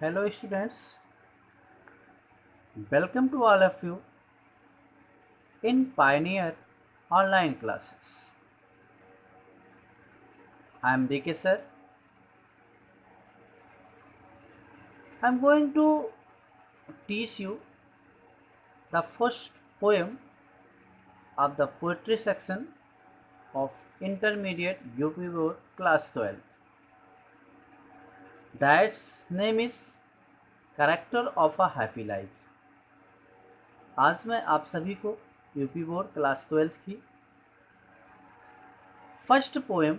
Hello students, welcome to all of you in Pioneer online classes. I am DK sir. I am going to teach you the first poem of the poetry section of intermediate UP Board class 12. That name is Character of a Happy Life. आज मैं आप सभी को UP board class 12 की first poem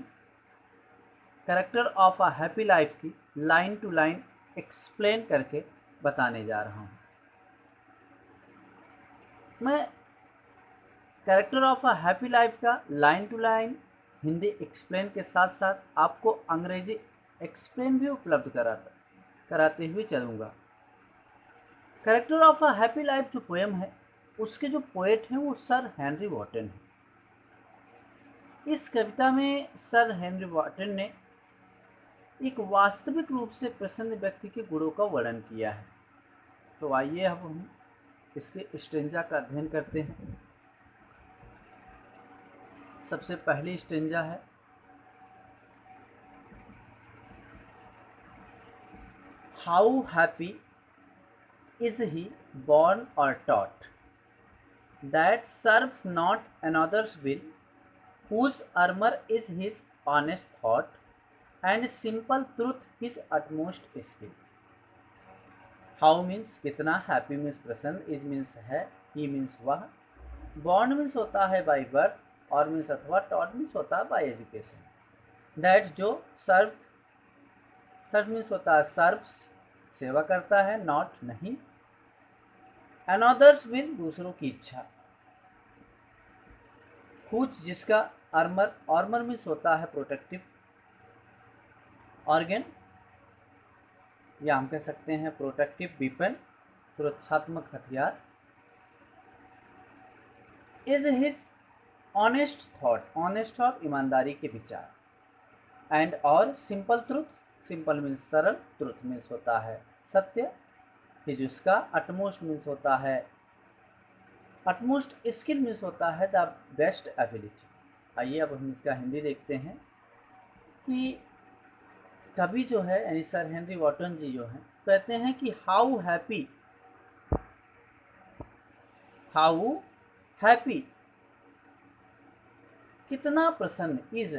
character of a happy life की line to line explain करके बताने जा रहा हूँ। मैं character of a happy life का line to line Hindi explain के साथ साथ आपको अंग्रेजी एक्सप्लेन भी उपलब्ध कराते हुए चलूँगा। Character of a happy life जो पोएम है उसके जो पोएट हैं वो सर हेनरी वॉटन हैं। इस कविता में सर हेनरी वॉटन ने एक वास्तविक रूप से प्रसन्न व्यक्ति के गुणों का वर्णन किया है। तो आइए अब हम इसके स्टेंजा का अध्ययन करते हैं। सबसे पहली स्टेंजा है, how happy is he born or taught, that serves not another's will, whose armor is his honest thought, and simple truth his utmost skill. How means कितना, happy means प्रसन्न, is means है, he means वह, born means होता है by birth, और means अथवा, taught means होता है by education, that जो serve means होता है serves, सेवा करता है, not नहीं, another's will दूसरों की इच्छा, whose जिसका, armor means होता है प्रोटेक्टिव ऑर्गन, या हम कह सकते हैं प्रोटेक्टिव वेपन, सुरक्षात्मक हथियार, इज हिज ऑनेस्ट थॉट ईमानदारी के विचार, एंड और सिंपल ट्रुथ, सिंपल मीन्स सरल, ट्रुथ मीन्स होता है सत्य, हिज उसका, अटमोस्ट मीन्स होता है, अटमोस्ट स्किल मीन्स होता है द बेस्ट एबिलिटी। आइए अब हम इसका हिंदी देखते हैं कि कवि जो है यानी सर हेनरी वॉटन जी जो हैं कहते हैं कि हाउ हैप्पी कितना प्रसन्न, इज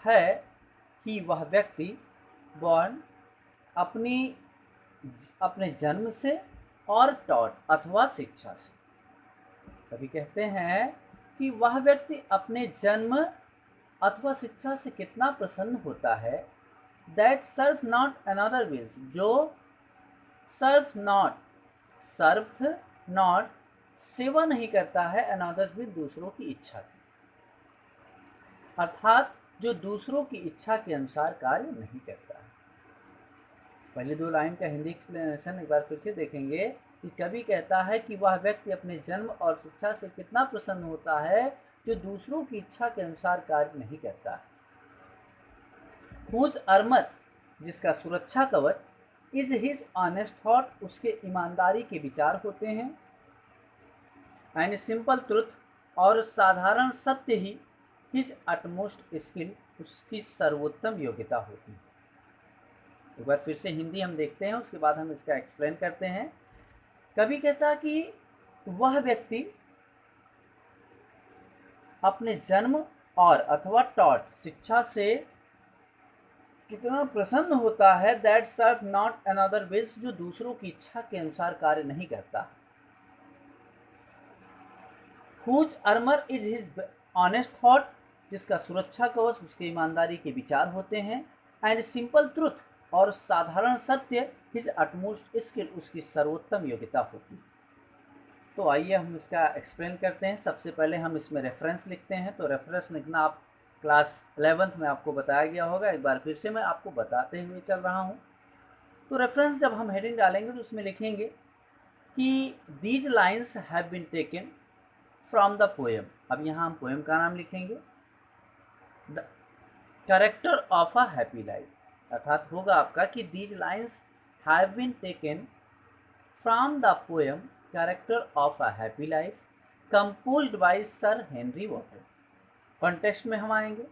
है ही वह व्यक्ति, बॉर्न अपने जन्म से, और टॉट अथवा शिक्षा से। कभी कहते हैं कि वह व्यक्ति अपने जन्म अथवा शिक्षा से कितना प्रसन्न होता है, that serve not another wills, जो सर्व नॉट सेवा नहीं करता है, अनदर विल दूसरों की इच्छा की, अर्थात जो दूसरों की इच्छा के अनुसार कार्य नहीं करता है। पहले दो लाइन का हिंदी एक्सप्लेनेशन एक बार फिर से देखेंगे कि कवि कहता है कि वह व्यक्ति अपने जन्म और शिक्षा से कितना प्रसन्न होता है जो दूसरों की इच्छा के अनुसार कार्य नहीं करता है। हुज आर्मर जिसका सुरक्षा कवच, इज हिज ऑनेस्ट थॉट उसके ईमानदारी के विचार होते हैं, एंड सिंपल ट्रुथ और साधारण सत्य ही हिज अटमोस्ट स्किल उसकी सर्वोत्तम योग्यता होती है। एक बार फिर से हिंदी हम देखते हैं, उसके बाद हम इसका एक्सप्लेन करते हैं। कवि कहता कि वह व्यक्ति अपने जन्म और अथवा टॉट शिक्षा से कितना प्रसन्न होता है, that serve not another wills जो दूसरों की इच्छा के अनुसार कार्य नहीं करता, whose armour is his honest thought जिसका सुरक्षा कवच उसके ईमानदारी के विचार होते हैं, एंड सिंपल ट्रुथ और साधारण सत्य हिज अटमोस्ट स्किल उसकी सर्वोत्तम योग्यता होती है। तो आइए हम इसका एक्सप्लेन करते हैं। सबसे पहले हम इसमें रेफरेंस लिखते हैं। तो रेफरेंस लिखना आप क्लास 11th में आपको बताया गया होगा, एक बार फिर से मैं आपको बताते हुए चल रहा हूँ। तो रेफरेंस जब हम हेडिंग डालेंगे तो उसमें लिखेंगे कि these lines have been taken from the poem. अब यहाँ हम पोएम का नाम लिखेंगे, the character of a happy life, अर्थात होगा आपका कि these lines have been taken from the poem Character of a Happy Life composed by Sir Henry Wotton। Context में हम आएंगे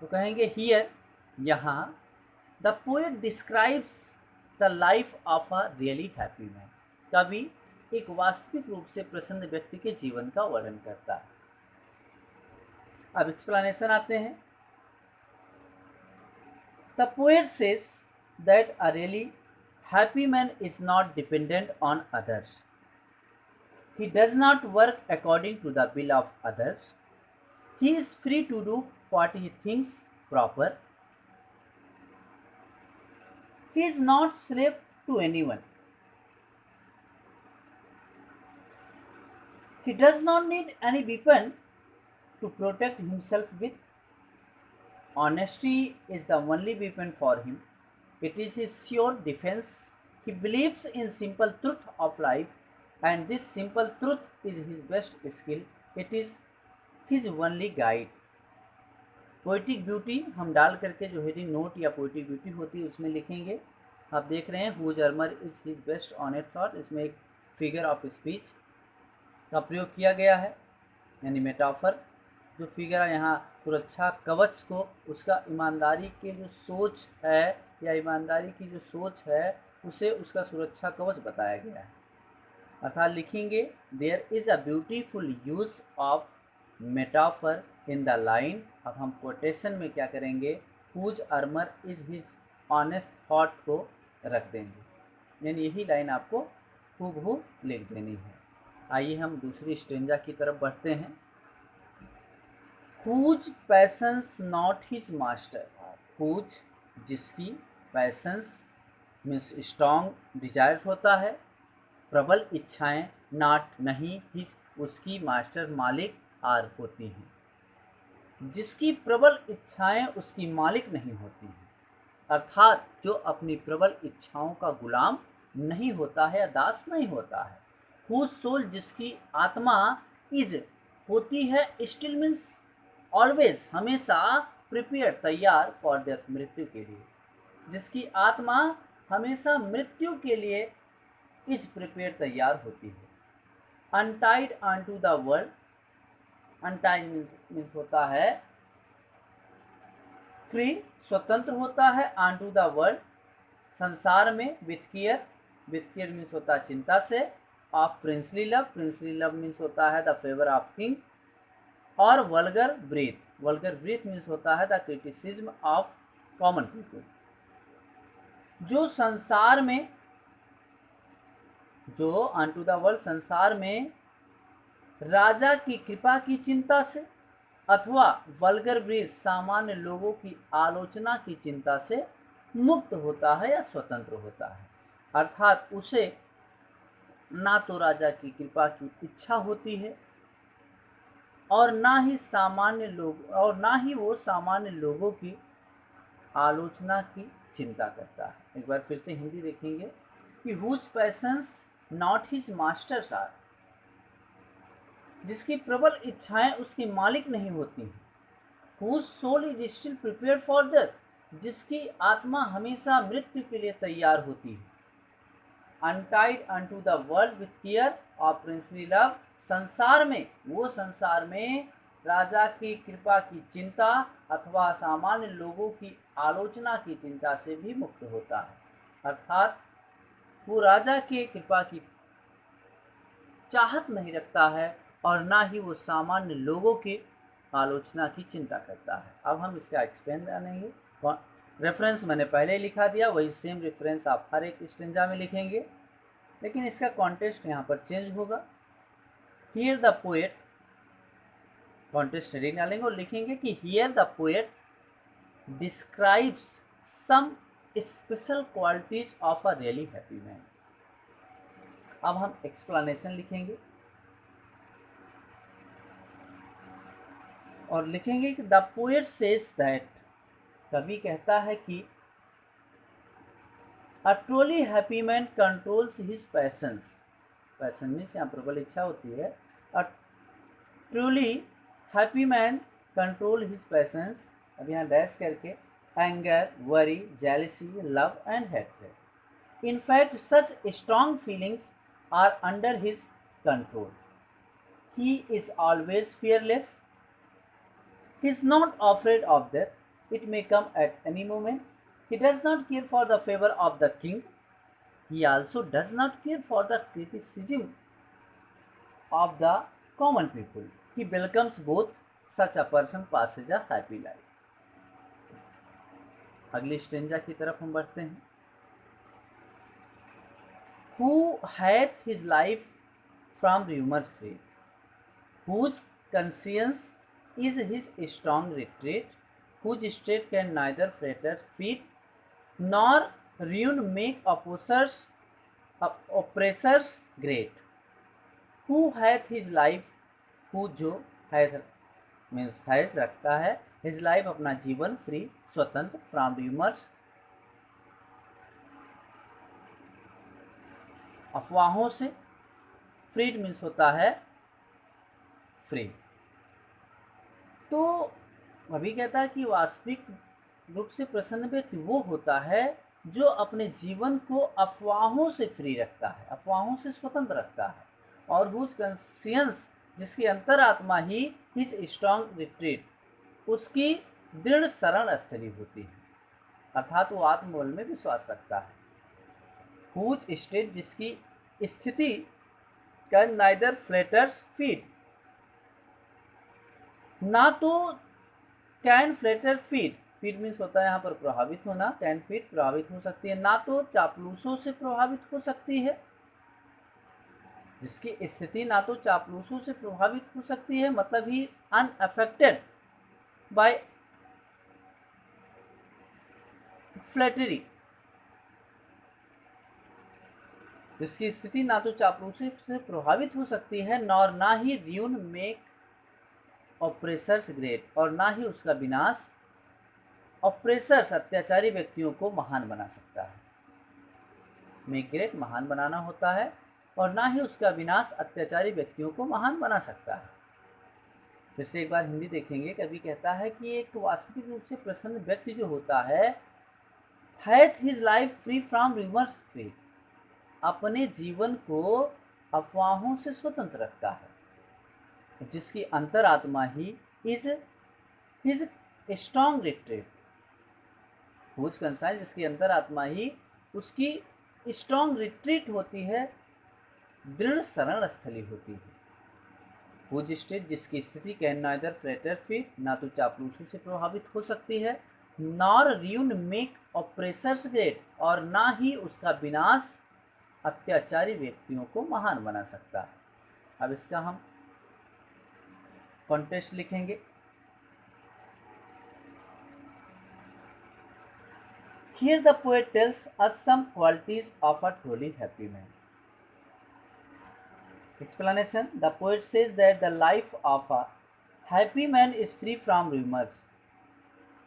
तो कहेंगे हियर, यहाँ, the poet describes the life of a really happy man. कवि एक वास्तविक रूप से प्रसन्न व्यक्ति के जीवन का वर्णन करता है। अब एक्सप्लेनेशन आते हैं। The poet says that a really happy man is not dependent on others. He does not work according to the will of others. He is free to do what he thinks proper. He is not slave to anyone. He does not need any weapon to protect himself with. Honesty is the only weapon for him. It is his sure defense. He believes in simple truth of life, and this simple truth is his best skill. It is his only guide. Poetic beauty हम डाल करके जो heading note या poetic beauty होती है उसमें लिखेंगे। आप देख रहे हैं whose armour is his best honest thought, इसमें एक फिगर ऑफ स्पीच का प्रयोग किया गया है, यानी मेटाफर। जो फिगर यहाँ सुरक्षा कवच को उसका ईमानदारी की जो सोच है या ईमानदारी की जो सोच है उसे उसका सुरक्षा कवच बताया गया है। अर्थात लिखेंगे there is a beautiful use of metaphor in the line. अब हम कोटेशन में क्या करेंगे, whose armour is his honest thought को रख देंगे, यानी यही लाइन आपको हूबहू लिख देनी है। आइए हम दूसरी स्टेंजा की तरफ बढ़ते हैं। Whose passions not his master. Whose जिसकी, पैशंस मीन्स स्ट्रॉन्ग डिजायर होता है, प्रबल इच्छाएं, नॉट नहीं, हिज उसकी, मास्टर मालिक, आर होती हैं। जिसकी प्रबल इच्छाएं उसकी मालिक नहीं होती हैं, अर्थात जो अपनी प्रबल इच्छाओं का गुलाम नहीं होता है या दास नहीं होता है। हुज सोल जिसकी आत्मा, इज होती है, स्टिल मीन्स ऑलवेज हमेशा, प्रिपेयर तैयार, फॉर डेथ मृत्यु के लिए। जिसकी आत्मा हमेशा मृत्यु के लिए इज प्रिपेयर तैयार होती है। Untied unto the world, untied means होता है फ्री, स्वतंत्र होता है, अनटू द वर्ल्ड संसार में, with care, with care means होता है चिंता से, of princely love, princely love means होता है द फेवर ऑफ किंग, और vulgar breath, vulgar breath means होता है the criticism of common people. जो संसार में, जो अनटू द वर्ल्ड संसार में राजा की कृपा की चिंता से अथवा वल्गर ब्रीथ सामान्य लोगों की आलोचना की चिंता से मुक्त होता है या स्वतंत्र होता है। अर्थात उसे ना तो राजा की कृपा की इच्छा होती है और ना ही वो सामान्य लोगों की आलोचना की चिंता करता है। एक बार फिर से हिंदी देखेंगे कि whose passions not his masters are, जिसकी प्रबल इच्छाएं उसकी मालिक नहीं होती हैं। Whose soul is still prepared for death, जिसकी आत्मा हमेशा मृत्यु के लिए तैयार होती है। Untied unto the world with care of princely love, संसार में, वो संसार में राजा की कृपा की चिंता अथवा सामान्य लोगों की आलोचना की चिंता से भी मुक्त होता है। अर्थात वो राजा के कृपा की चाहत नहीं रखता है और ना ही वो सामान्य लोगों की आलोचना की चिंता करता है। अब हम इसका एक्सप्लेन जानेंगे। रेफरेंस मैंने पहले लिखा दिया, वही सेम रेफरेंस आप हर एक स्टेंजा में लिखेंगे, लेकिन इसका कॉन्टेक्स्ट यहाँ पर चेंज होगा। Here the poet, context heading डालेंगे और लिखेंगे कि here the poet describes some special qualities of a really happy man. अब हम एक्सप्लेनेशन लिखेंगे और लिखेंगे कि द पोएट सेज दैट, कवि कहता है कि a truly happy man controls his patience, passion means यहाँ प्रबल इच्छा होती है। A truly happy man control his patience, अब यहाँ डैश करके, anger, worry, jealousy, love and hatred. In fact, such strong feelings are under his control. He is always fearless. He is not afraid of death. It may come at any moment. He does not care for the favor of the king. He also does not care for the criticism of the common people. He welcomes both. Such a person passes a happy life. अगली stanza की तरफ हम बढ़ते हैं. Who hath his life from rumors free, whose conscience is his strong retreat, whose state can neither flatter feet nor ruin make oppressors great. Who hath his life, who जो hath means has रखता है his life अपना जीवन free स्वतंत्र from rumours अफवाहों से, freed means होता है फ्री. तो अभी कहता है कि वास्तविक रूप से प्रसन्न व्यक्ति वो होता है जो अपने जीवन को अफवाहों से फ्री रखता है, अफवाहों से स्वतंत्र रखता है, और हुज कंसियंस जिसकी अंतरात्मा ही हिज स्ट्रॉन्ग रिट्रीट उसकी दृढ़ शरण स्थली होती है, अर्थात वो आत्मबल में विश्वास रखता है. हुज स्टेट जिसकी स्थिति कैन नाइदर फ्लेटर्स फीट, ना तो कैन फ्लेटर फीट, फीट मीन्स होता है यहाँ पर प्रभावित होना, कैन फीट प्रभावित हो सकती है, ना तो चापलूसों से प्रभावित हो सकती है, जिसकी स्थिति ना तो चापलूसों से प्रभावित हो सकती है, मतलब ही अनअफेक्टेड बाय फ्लैटरी, जिसकी स्थिति ना तो चापलूसी से प्रभावित हो सकती है, नॉर ना ही र्यून मेक ऑपरेसर्स ग्रेट, और ना ही उसका विनाश ऑपरेसर्स अत्याचारी व्यक्तियों को महान बना सकता है. मेक ग्रेट महान बनाना होता है, और ना ही उसका विनाश अत्याचारी व्यक्तियों को महान बना सकता है. फिर से एक बार हिंदी देखेंगे. कभी कहता है कि एक वास्तविक रूप से प्रसन्न व्यक्ति जो होता है hath his life free from rumours free, अपने जीवन को अफवाहों से स्वतंत्र रखता है, जिसकी अंतरात्मा ही is his strong retreat, whose conscience जिसकी अंतरात्मा ही उसकी स्ट्रॉन्ग रिट्रीट होती है, दृढ़ शरण स्थली होती है. हुज स्टेट जिसकी स्थिति कैन नाइदर फ्लेटर फीट, ना तो चापलूसों से प्रभावित हो सकती है, nor ruin make oppressors great, और ना ही उसका विनाश अत्याचारी व्यक्तियों को महान बना सकता है. अब इसका हम कॉन्टेक्स्ट लिखेंगे. Here the poet tells us some qualities of a truly happy man. Explanation: the poet says that the life of a happy man is free from rumors.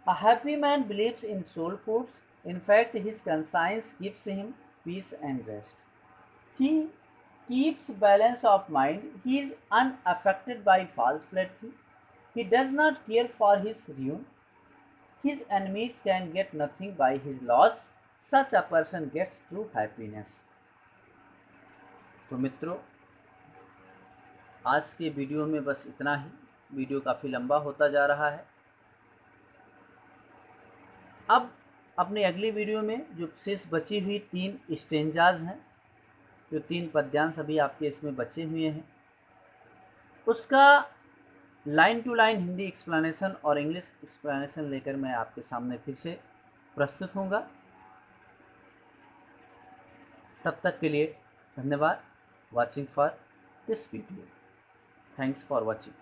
A happy man believes in soul foods. In fact, his conscience gives him peace and rest. He keeps balance of mind. He is unaffected by false flattery. He does not care for his ruin. His enemies can get nothing by his loss. Such a person gets true happiness. तो मित्रों, आज के video में बस इतना ही. Video काफ़ी लंबा होता जा रहा है. अब अपनी अगली वीडियो में जो शेष बची हुई 3 स्टेंजाज हैं, जो 3 पद्यांश अभी आपके इसमें बचे हुए हैं, उसका line to line Hindi explanation और इंग्लिश एक्सप्लेनेशन लेकर मैं आपके सामने फिर से प्रस्तुत होऊंगा. तब तक के लिए धन्यवाद. Watching for this video. Thanks for watching.